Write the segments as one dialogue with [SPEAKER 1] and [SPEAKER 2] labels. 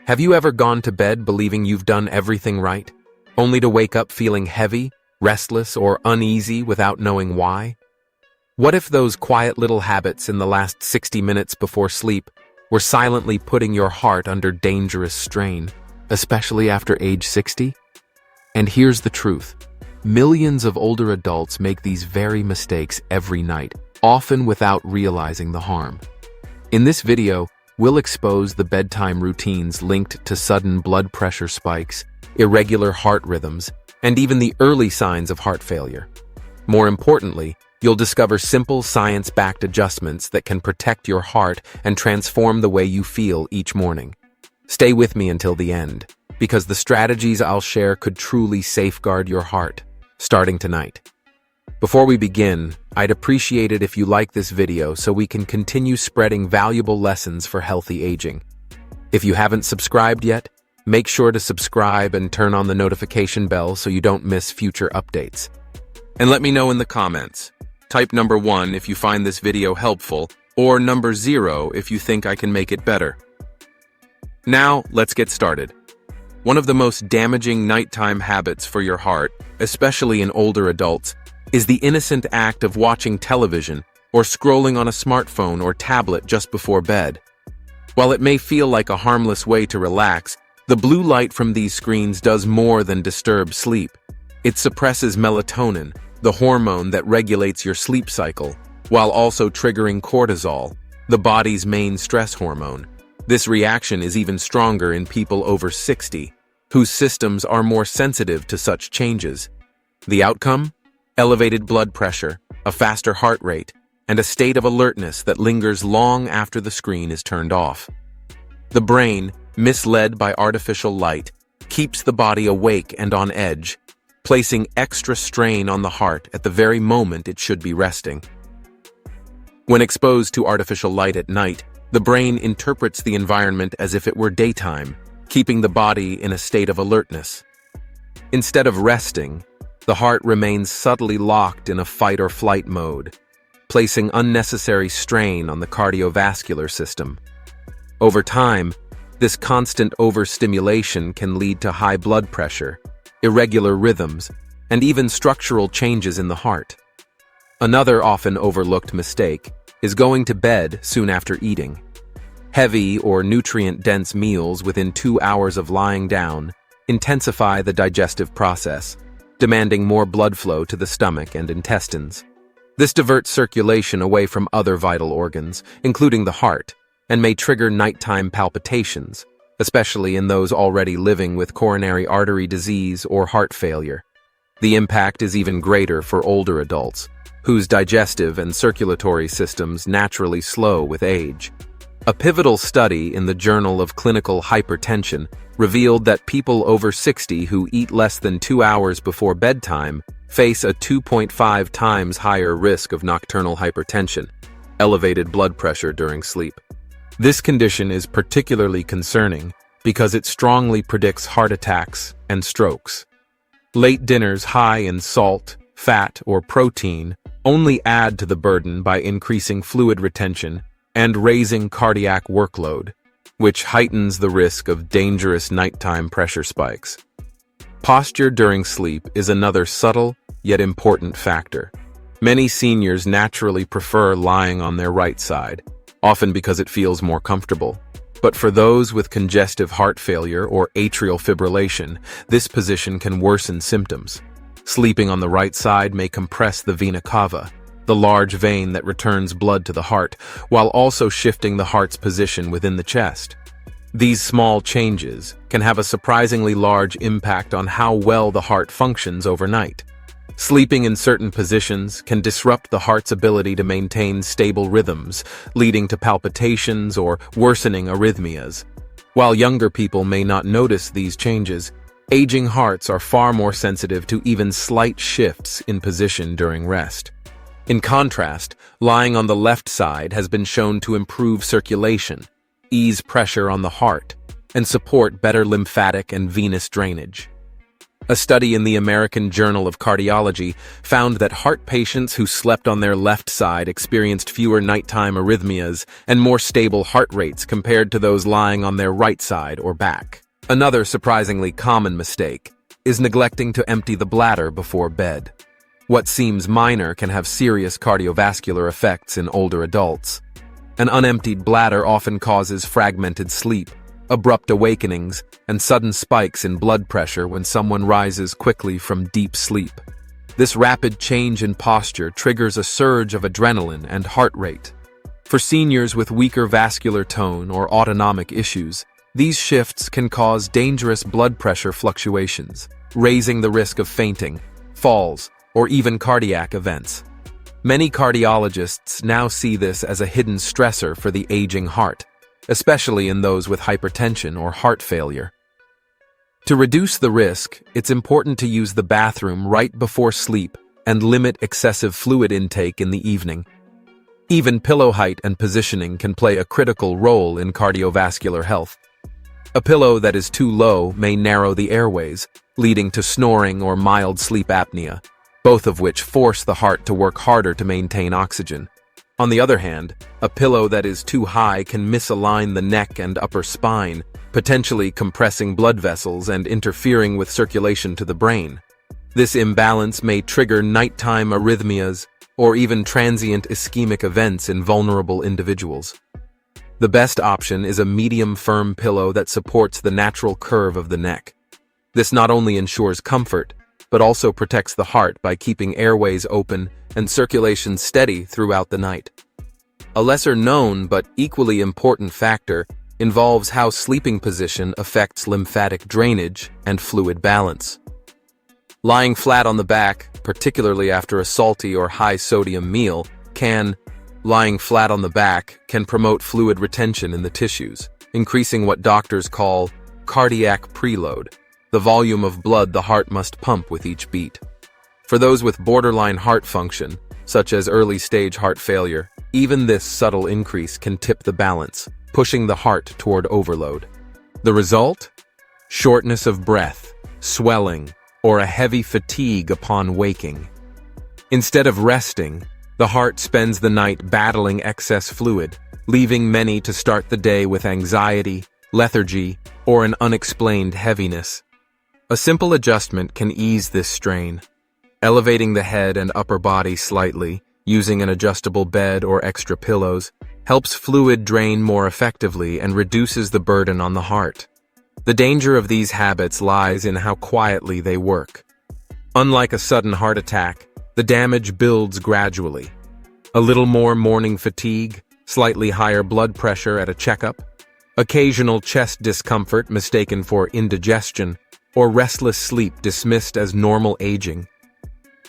[SPEAKER 1] Have you ever gone to bed believing you've done everything right, only to wake up feeling heavy, restless, or uneasy without knowing why? What if those quiet little habits in the last 60 minutes before sleep were silently putting your heart under dangerous strain, especially after age 60? And here's the truth. Millions of older adults make these very mistakes every night, often without realizing the harm. In this video, we'll expose the bedtime routines linked to sudden blood pressure spikes, irregular heart rhythms, and even the early signs of heart failure. More importantly, you'll discover simple science-backed adjustments that can protect your heart and transform the way you feel each morning. Stay with me until the end, because the strategies I'll share could truly safeguard your heart, starting tonight. Before we begin, I'd appreciate it if you like this video so we can continue spreading valuable lessons for healthy aging. If you haven't subscribed yet, make sure to subscribe and turn on the notification bell so you don't miss future updates. And let me know in the comments. Type number 1 if you find this video helpful, or number 0 if you think I can make it better. Now, let's get started. One of the most damaging nighttime habits for your heart, especially in older adults, is the innocent act of watching television or scrolling on a smartphone or tablet just before bed. While it may feel like a harmless way to relax, the blue light from these screens does more than disturb sleep. It suppresses melatonin, the hormone that regulates your sleep cycle, while also triggering cortisol, the body's main stress hormone. This reaction is even stronger in people over 60, whose systems are more sensitive to such changes. The outcome? Elevated blood pressure, a faster heart rate, and a state of alertness that lingers long after the screen is turned off. The brain, misled by artificial light, keeps the body awake and on edge, placing extra strain on the heart at the very moment it should be resting. When exposed to artificial light at night, the brain interprets the environment as if it were daytime, keeping the body in a state of alertness. Instead of resting, the heart remains subtly locked in a fight-or-flight mode, placing unnecessary strain on the cardiovascular system. Over time, this constant overstimulation can lead to high blood pressure, irregular rhythms, and even structural changes in the heart. Another often overlooked mistake is going to bed soon after eating. Heavy or nutrient-dense meals within 2 hours of lying down intensify the digestive process, demanding more blood flow to the stomach and intestines. This diverts circulation away from other vital organs, including the heart, and may trigger nighttime palpitations, especially in those already living with coronary artery disease or heart failure. The impact is even greater for older adults, whose digestive and circulatory systems naturally slow with age. A pivotal study in the Journal of Clinical Hypertension revealed that people over 60 who eat less than 2 hours before bedtime face a 2.5 times higher risk of nocturnal hypertension, elevated blood pressure during sleep. This condition is particularly concerning because it strongly predicts heart attacks and strokes. Late dinners high in salt, fat, or protein only add to the burden by increasing fluid retention and raising cardiac workload, which heightens the risk of dangerous nighttime pressure spikes. Posture during sleep is another subtle yet important factor. Many seniors naturally prefer lying on their right side, often because it feels more comfortable. But for those with congestive heart failure or atrial fibrillation, this position can worsen symptoms. Sleeping on the right side may compress the vena cava, the large vein that returns blood to the heart, while also shifting the heart's position within the chest. These small changes can have a surprisingly large impact on how well the heart functions overnight. Sleeping in certain positions can disrupt the heart's ability to maintain stable rhythms, leading to palpitations or worsening arrhythmias. While younger people may not notice these changes, aging hearts are far more sensitive to even slight shifts in position during rest. In contrast, lying on the left side has been shown to improve circulation, ease pressure on the heart, and support better lymphatic and venous drainage. A study in the American Journal of Cardiology found that heart patients who slept on their left side experienced fewer nighttime arrhythmias and more stable heart rates compared to those lying on their right side or back. Another surprisingly common mistake is neglecting to empty the bladder before bed. What seems minor can have serious cardiovascular effects in older adults. An unemptied bladder often causes fragmented sleep, abrupt awakenings, and sudden spikes in blood pressure when someone rises quickly from deep sleep. This rapid change in posture triggers a surge of adrenaline and heart rate. For seniors with weaker vascular tone or autonomic issues, these shifts can cause dangerous blood pressure fluctuations, raising the risk of fainting, falls, or even cardiac events. Many cardiologists now see this as a hidden stressor for the aging heart, especially in those with hypertension or heart failure. To reduce the risk, it's important to use the bathroom right before sleep and limit excessive fluid intake in the evening. Even pillow height and positioning can play a critical role in cardiovascular health. A pillow that is too low may narrow the airways, leading to snoring or mild sleep apnea, both of which force the heart to work harder to maintain oxygen. On the other hand, a pillow that is too high can misalign the neck and upper spine, potentially compressing blood vessels and interfering with circulation to the brain. This imbalance may trigger nighttime arrhythmias or even transient ischemic events in vulnerable individuals. The best option is a medium firm pillow that supports the natural curve of the neck. This not only ensures comfort, but also protects the heart by keeping airways open and circulation steady throughout the night. A lesser-known but equally important factor involves how sleeping position affects lymphatic drainage and fluid balance. Lying flat on the back, particularly after a salty or high-sodium meal, Lying flat on the back can promote fluid retention in the tissues, increasing what doctors call cardiac preload, the volume of blood the heart must pump with each beat. For those with borderline heart function, such as early-stage heart failure, even this subtle increase can tip the balance, pushing the heart toward overload. The result? Shortness of breath, swelling, or a heavy fatigue upon waking. Instead of resting, the heart spends the night battling excess fluid, leaving many to start the day with anxiety, lethargy, or an unexplained heaviness. A simple adjustment can ease this strain. Elevating the head and upper body slightly, using an adjustable bed or extra pillows, helps fluid drain more effectively and reduces the burden on the heart. The danger of these habits lies in how quietly they work. Unlike a sudden heart attack, the damage builds gradually. A little more morning fatigue, slightly higher blood pressure at a checkup, occasional chest discomfort mistaken for indigestion, or restless sleep dismissed as normal aging.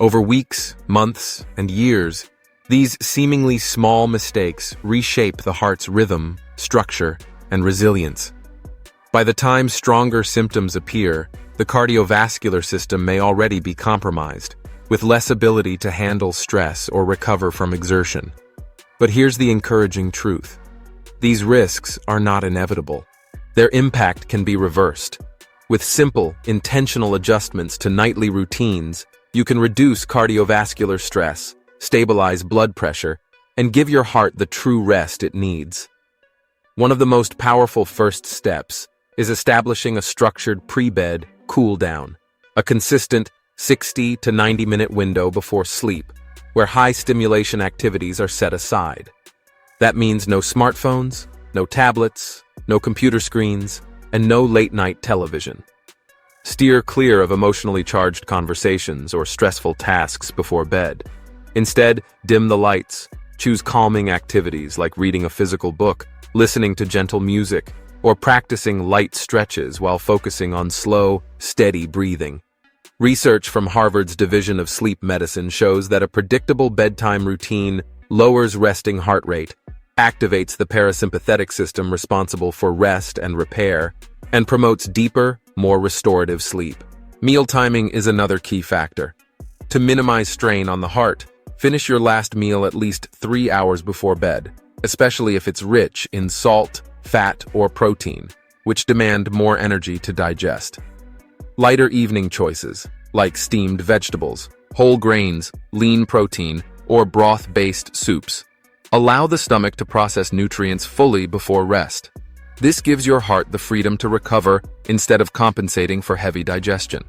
[SPEAKER 1] Over weeks, months, and years, these seemingly small mistakes reshape the heart's rhythm, structure, and resilience. By the time stronger symptoms appear, the cardiovascular system may already be compromised, with less ability to handle stress or recover from exertion. But here's the encouraging truth. These risks are not inevitable. Their impact can be reversed. With simple, intentional adjustments to nightly routines, you can reduce cardiovascular stress, stabilize blood pressure, and give your heart the true rest it needs. One of the most powerful first steps is establishing a structured pre-bed cool-down, a consistent 60 to 90-minute window before sleep, where high-stimulation activities are set aside. That means no smartphones, no tablets, no computer screens, and no late-night television. Steer clear of emotionally charged conversations or stressful tasks before bed. Instead, dim the lights, choose calming activities like reading a physical book, listening to gentle music, or practicing light stretches while focusing on slow, steady breathing. Research from Harvard's Division of Sleep Medicine shows that a predictable bedtime routine lowers resting heart rate, activates the parasympathetic system responsible for rest and repair, and promotes deeper, more restorative sleep. Meal timing is another key factor. To minimize strain on the heart, finish your last meal at least 3 hours before bed, especially if it's rich in salt, fat, or protein, which demand more energy to digest. Lighter evening choices, like steamed vegetables, whole grains, lean protein, or broth-based soups, allow the stomach to process nutrients fully before rest. This gives your heart the freedom to recover instead of compensating for heavy digestion.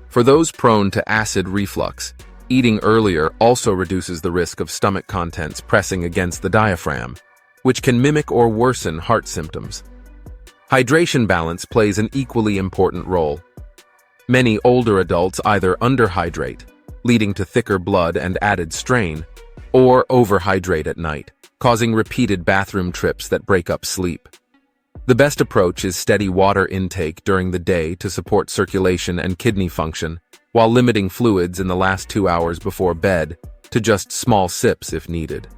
[SPEAKER 1] For those prone to acid reflux, eating earlier also reduces the risk of stomach contents pressing against the diaphragm, which can mimic or worsen heart symptoms. Hydration balance plays an equally important role. Many older adults either underhydrate, leading to thicker blood and added strain, or overhydrate at night, causing repeated bathroom trips that break up sleep. The best approach is steady water intake during the day to support circulation and kidney function, while limiting fluids in the last 2 hours before bed to just small sips if needed.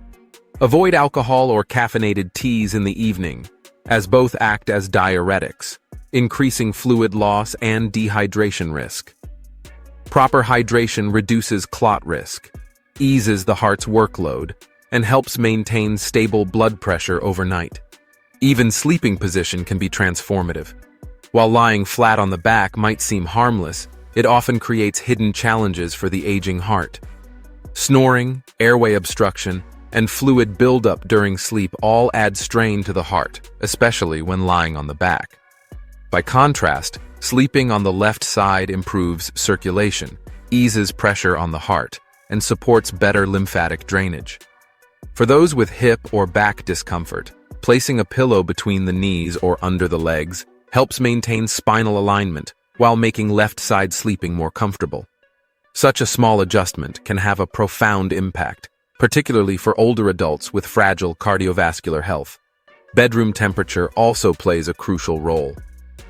[SPEAKER 1] Avoid alcohol or caffeinated teas in the evening, as both act as diuretics, increasing fluid loss and dehydration risk. Proper hydration reduces clot risk, eases the heart's workload, and helps maintain stable blood pressure overnight. Even sleeping position can be transformative. While lying flat on the back might seem harmless, it often creates hidden challenges for the aging heart. Snoring, airway obstruction, and fluid buildup during sleep all add strain to the heart, especially when lying on the back. By contrast, sleeping on the left side improves circulation, eases pressure on the heart, and supports better lymphatic drainage. For those with hip or back discomfort, placing a pillow between the knees or under the legs helps maintain spinal alignment while making left side sleeping more comfortable. Such a small adjustment can have a profound impact, particularly for older adults with fragile cardiovascular health. Bedroom temperature also plays a crucial role.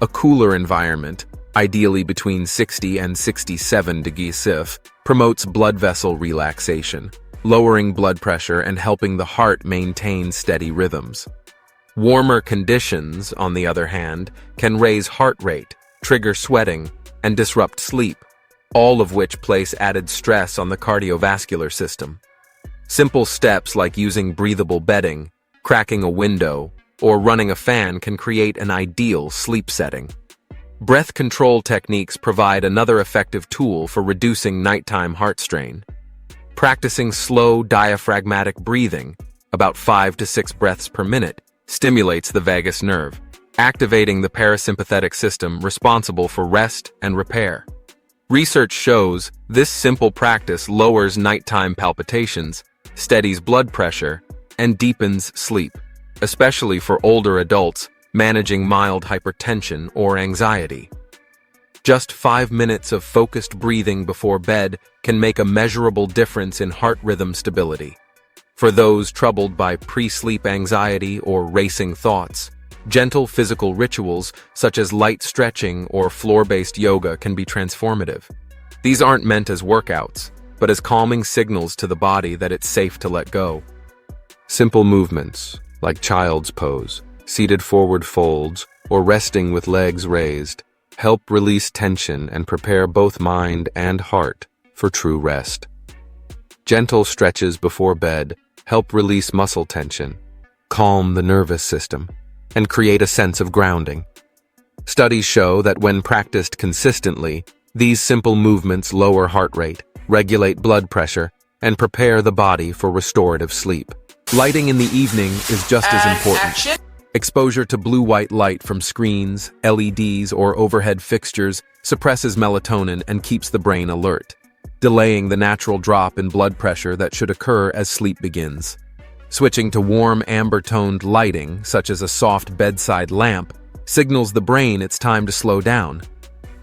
[SPEAKER 1] A cooler environment, ideally between 60 and 67 degrees Celsius, promotes blood vessel relaxation, lowering blood pressure and helping the heart maintain steady rhythms. Warmer conditions, on the other hand, can raise heart rate, trigger sweating, and disrupt sleep, all of which place added stress on the cardiovascular system. Simple steps like using breathable bedding, cracking a window, or running a fan can create an ideal sleep setting. Breath control techniques provide another effective tool for reducing nighttime heart strain. Practicing slow diaphragmatic breathing, about 5 to 6 breaths per minute, stimulates the vagus nerve, activating the parasympathetic system responsible for rest and repair. Research shows this simple practice lowers nighttime palpitations, steadies blood pressure, and deepens sleep, especially for older adults managing mild hypertension or anxiety. Just 5 minutes of focused breathing before bed can make a measurable difference in heart rhythm stability. For those troubled by pre-sleep anxiety or racing thoughts, gentle physical rituals such as light stretching or floor-based yoga can be transformative. These aren't meant as workouts, but as calming signals to the body that it's safe to let go. Simple movements, like child's pose, seated forward folds, or resting with legs raised, help release tension and prepare both mind and heart for true rest. Gentle stretches before bed help release muscle tension, calm the nervous system, and create a sense of grounding. Studies show that when practiced consistently, these simple movements lower heart rate, regulate blood pressure, and prepare the body for restorative sleep. Lighting in the evening is just as important. Exposure to blue-white light from screens, LEDs, or overhead fixtures suppresses melatonin and keeps the brain alert, delaying the natural drop in blood pressure that should occur as sleep begins. Switching to warm amber-toned lighting, such as a soft bedside lamp, signals the brain it's time to slow down.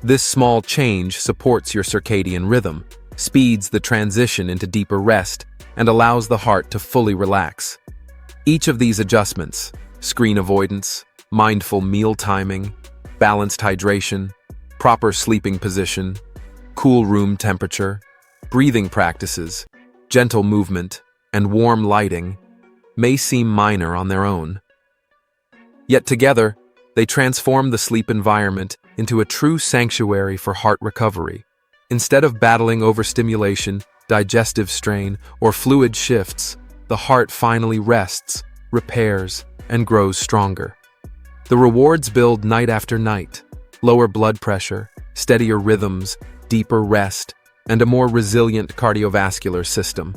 [SPEAKER 1] This small change supports your circadian rhythm, speeds the transition into deeper rest, and allows the heart to fully relax. Each of these adjustments, screen avoidance, mindful meal timing, balanced hydration, proper sleeping position, cool room temperature, breathing practices, gentle movement, and warm lighting, may seem minor on their own. Yet together, they transform the sleep environment into a true sanctuary for heart recovery. Instead of battling overstimulation, digestive strain, or fluid shifts, the heart finally rests, repairs, and grows stronger. The rewards build night after night: lower blood pressure, steadier rhythms, deeper rest, and a more resilient cardiovascular system.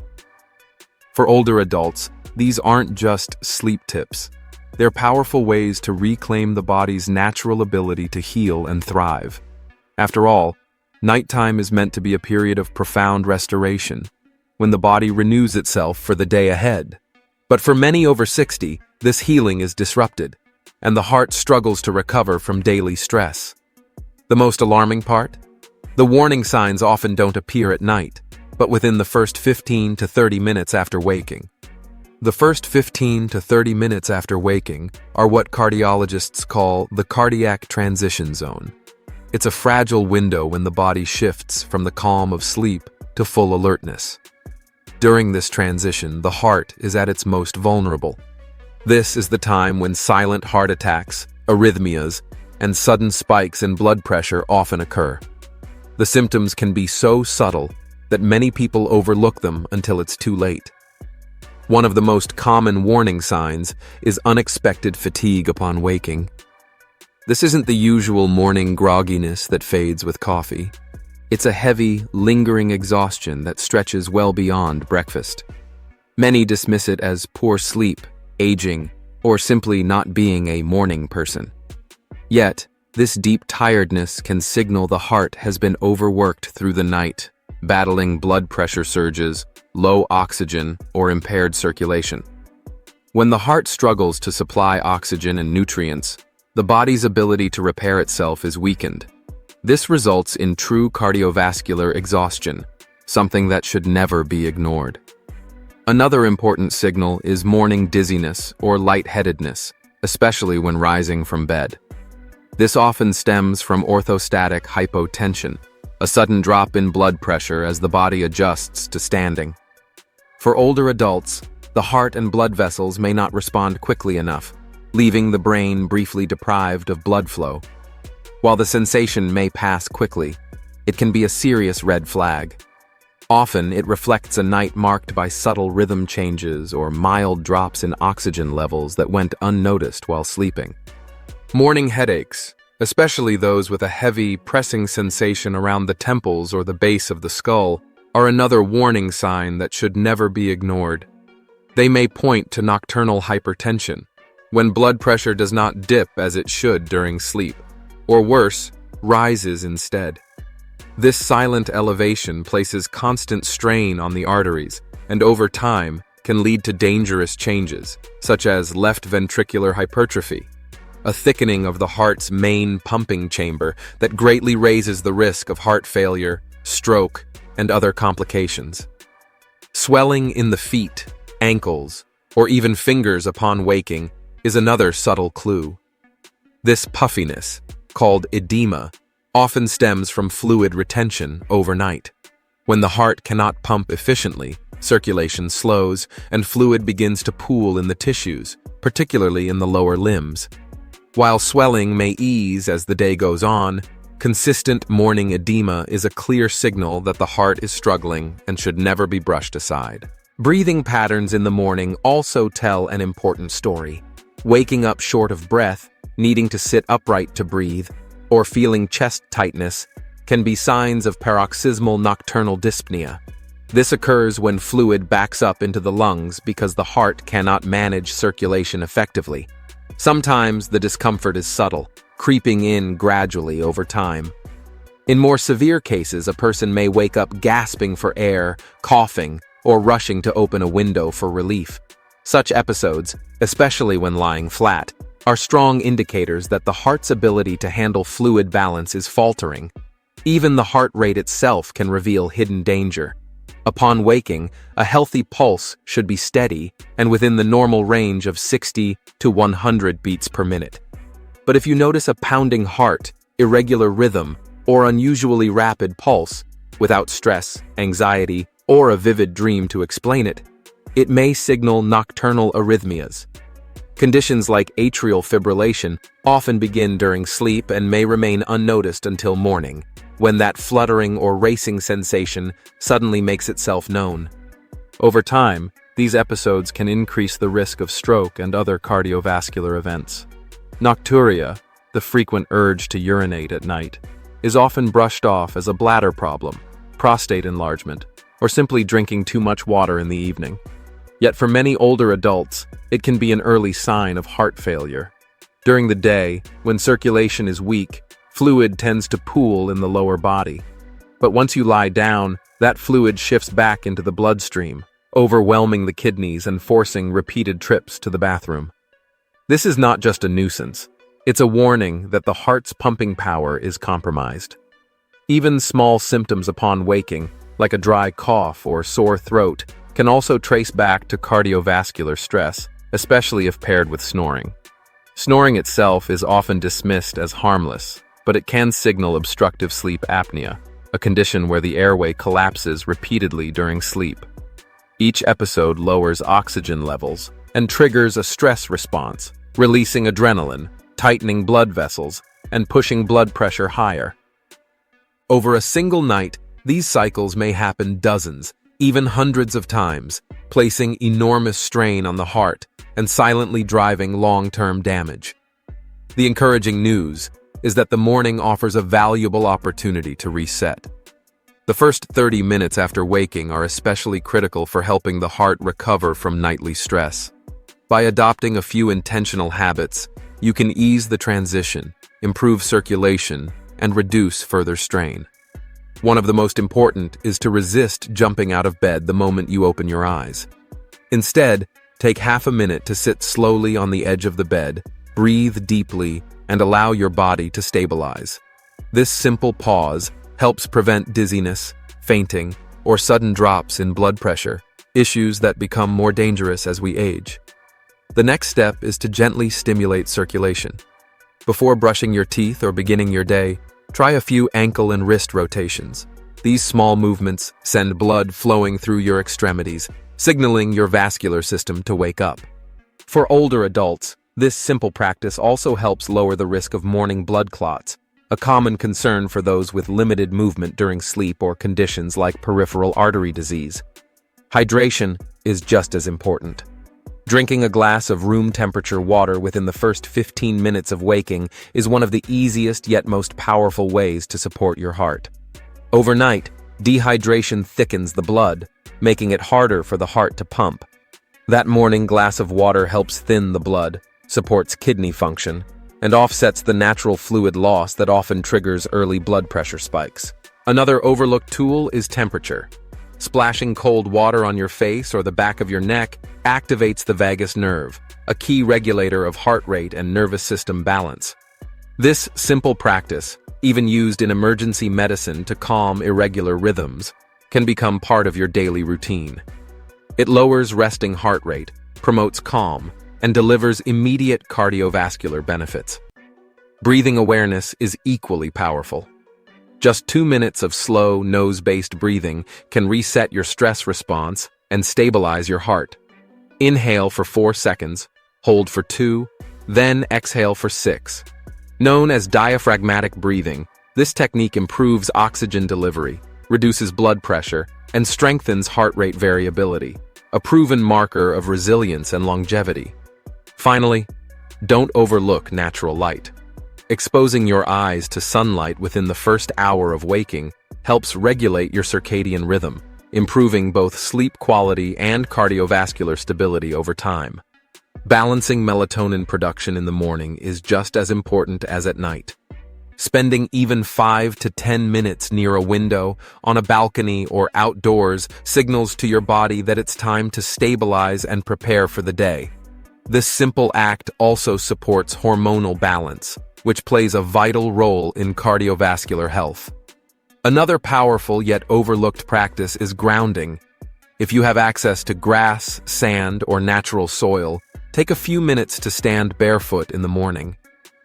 [SPEAKER 1] For older adults, these aren't just sleep tips. They're powerful ways to reclaim the body's natural ability to heal and thrive. After all, nighttime is meant to be a period of profound restoration, when the body renews itself for the day ahead. But for many over 60, this healing is disrupted, and the heart struggles to recover from daily stress. The most alarming part? The warning signs often don't appear at night, but within the first 15 to 30 minutes after waking. The first 15 to 30 minutes after waking are what cardiologists call the cardiac transition zone. It's a fragile window when the body shifts from the calm of sleep to full alertness. During this transition, the heart is at its most vulnerable. This is the time when silent heart attacks, arrhythmias, and sudden spikes in blood pressure often occur. The symptoms can be so subtle that many people overlook them until it's too late. One of the most common warning signs is unexpected fatigue upon waking. This isn't the usual morning grogginess that fades with coffee. It's a heavy, lingering exhaustion that stretches well beyond breakfast. Many dismiss it as poor sleep, aging, or simply not being a morning person. Yet, this deep tiredness can signal the heart has been overworked through the night, battling blood pressure surges, low oxygen, or impaired circulation. When the heart struggles to supply oxygen and nutrients, the body's ability to repair itself is weakened. This results in true cardiovascular exhaustion, something that should never be ignored. Another important signal is morning dizziness or lightheadedness, especially when rising from bed. This often stems from orthostatic hypotension, a sudden drop in blood pressure as the body adjusts to standing. For older adults, the heart and blood vessels may not respond quickly enough, leaving the brain briefly deprived of blood flow. While the sensation may pass quickly, it can be a serious red flag. Often, it reflects a night marked by subtle rhythm changes or mild drops in oxygen levels that went unnoticed while sleeping. Morning headaches, especially those with a heavy, pressing sensation around the temples or the base of the skull, are another warning sign that should never be ignored. They may point to nocturnal hypertension, when blood pressure does not dip as it should during sleep, or worse, rises instead. This silent elevation places constant strain on the arteries, and over time can lead to dangerous changes, such as left ventricular hypertrophy, a thickening of the heart's main pumping chamber that greatly raises the risk of heart failure, stroke, and other complications. Swelling in the feet, ankles, or even fingers upon waking is another subtle clue. This puffiness, called edema, often stems from fluid retention overnight. When the heart cannot pump efficiently, circulation slows and fluid begins to pool in the tissues, particularly in the lower limbs. While swelling may ease as the day goes on, consistent morning edema is a clear signal that the heart is struggling and should never be brushed aside. Breathing patterns in the morning also tell an important story. Waking up short of breath, needing to sit upright to breathe, or feeling chest tightness can be signs of paroxysmal nocturnal dyspnea. This occurs when fluid backs up into the lungs because the heart cannot manage circulation effectively. Sometimes the discomfort is subtle, creeping in gradually over time. In more severe cases, a person may wake up gasping for air, coughing, or rushing to open a window for relief. Such episodes, especially when lying flat, are strong indicators that the heart's ability to handle fluid balance is faltering. Even the heart rate itself can reveal hidden danger. Upon waking, a healthy pulse should be steady and within the normal range of 60 to 100 beats per minute. But if you notice a pounding heart, irregular rhythm, or unusually rapid pulse, without stress, anxiety, or a vivid dream to explain it, it may signal nocturnal arrhythmias. Conditions like atrial fibrillation often begin during sleep and may remain unnoticed until morning, when that fluttering or racing sensation suddenly makes itself known. Over time, these episodes can increase the risk of stroke and other cardiovascular events. Nocturia, the frequent urge to urinate at night, is often brushed off as a bladder problem, prostate enlargement, or simply drinking too much water in the evening. Yet for many older adults, it can be an early sign of heart failure. During the day, when circulation is weak, fluid tends to pool in the lower body. But once you lie down, that fluid shifts back into the bloodstream, overwhelming the kidneys and forcing repeated trips to the bathroom. This is not just a nuisance. It's a warning that the heart's pumping power is compromised. Even small symptoms upon waking, like a dry cough or sore throat, can also trace back to cardiovascular stress, especially if paired with snoring. Snoring itself is often dismissed as harmless, but it can signal obstructive sleep apnea, a condition where the airway collapses repeatedly during sleep. Each episode lowers oxygen levels and triggers a stress response, releasing adrenaline, tightening blood vessels, and pushing blood pressure higher. Over a single night, these cycles may happen dozens, even hundreds of times, placing enormous strain on the heart and silently driving long-term damage. The encouraging news is that the morning offers a valuable opportunity to reset. The first 30 minutes after waking are especially critical for helping the heart recover from nightly stress. By adopting a few intentional habits, you can ease the transition, improve circulation, and reduce further strain. One of the most important is to resist jumping out of bed the moment you open your eyes. Instead, take half a minute to sit slowly on the edge of the bed, breathe deeply, and allow your body to stabilize. This simple pause helps prevent dizziness, fainting, or sudden drops in blood pressure, issues that become more dangerous as we age. The next step is to gently stimulate circulation. Before brushing your teeth or beginning your day, try a few ankle and wrist rotations. These small movements send blood flowing through your extremities, signaling your vascular system to wake up. For older adults, this simple practice also helps lower the risk of morning blood clots, a common concern for those with limited movement during sleep or conditions like peripheral artery disease. Hydration is just as important. Drinking a glass of room-temperature water within the first 15 minutes of waking is one of the easiest yet most powerful ways to support your heart. Overnight, dehydration thickens the blood, making it harder for the heart to pump. That morning glass of water helps thin the blood, supports kidney function, and offsets the natural fluid loss that often triggers early blood pressure spikes. Another overlooked tool is temperature. Splashing cold water on your face or the back of your neck activates the vagus nerve, a key regulator of heart rate and nervous system balance. This simple practice, even used in emergency medicine to calm irregular rhythms, can become part of your daily routine. It lowers resting heart rate, promotes calm, and delivers immediate cardiovascular benefits. Breathing awareness is equally powerful. Just 2 minutes of slow, nose-based breathing can reset your stress response and stabilize your heart. Inhale for 4 seconds, hold for 2, then exhale for 6. Known as diaphragmatic breathing, this technique improves oxygen delivery, reduces blood pressure, and strengthens heart rate variability, a proven marker of resilience and longevity. Finally, don't overlook natural light. Exposing your eyes to sunlight within the first hour of waking helps regulate your circadian rhythm, improving both sleep quality and cardiovascular stability over time. Balancing melatonin production in the morning is just as important as at night. Spending even 5 to 10 minutes near a window, on a balcony, or outdoors signals to your body that it's time to stabilize and prepare for the day. This simple act also supports hormonal balance, which plays a vital role in cardiovascular health. Another powerful yet overlooked practice is grounding. If you have access to grass, sand, or natural soil, take a few minutes to stand barefoot in the morning.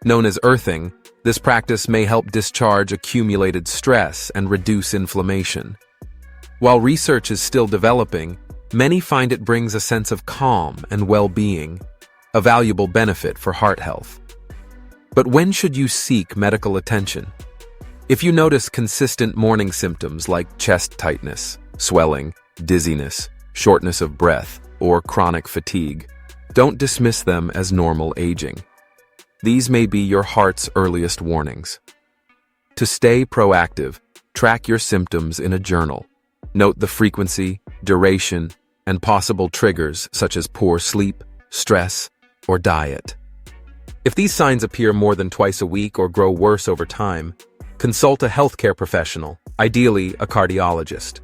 [SPEAKER 1] Known as earthing, this practice may help discharge accumulated stress and reduce inflammation. While research is still developing, many find it brings a sense of calm and well-being, a valuable benefit for heart health. But when should you seek medical attention? If you notice consistent morning symptoms like chest tightness, swelling, dizziness, shortness of breath, or chronic fatigue, don't dismiss them as normal aging. These may be your heart's earliest warnings. To stay proactive, track your symptoms in a journal. Note the frequency, duration, and possible triggers such as poor sleep, stress, or diet. If these signs appear more than twice a week or grow worse over time, consult a healthcare professional, ideally a cardiologist.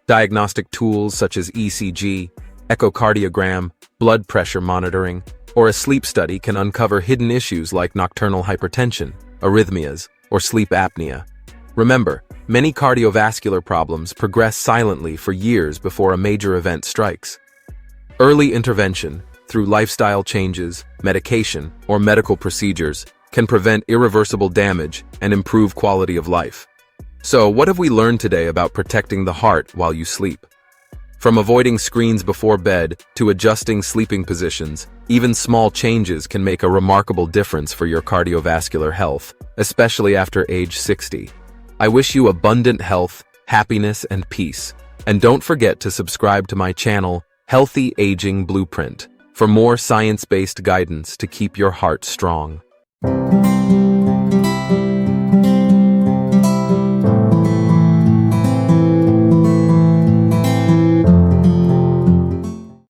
[SPEAKER 1] Diagnostic tools such as ECG, echocardiogram, blood pressure monitoring, or a sleep study can uncover hidden issues like nocturnal hypertension, arrhythmias, or sleep apnea. Remember, many cardiovascular problems progress silently for years before a major event strikes. Early intervention, through lifestyle changes, medication, or medical procedures, can prevent irreversible damage and improve quality of life. So, what have we learned today about protecting the heart while you sleep? From avoiding screens before bed to adjusting sleeping positions, even small changes can make a remarkable difference for your cardiovascular health, especially after age 60. I wish you abundant health, happiness, and peace. And don't forget to subscribe to my channel, Healthy Aging Blueprint, for more science-based guidance to keep your heart strong.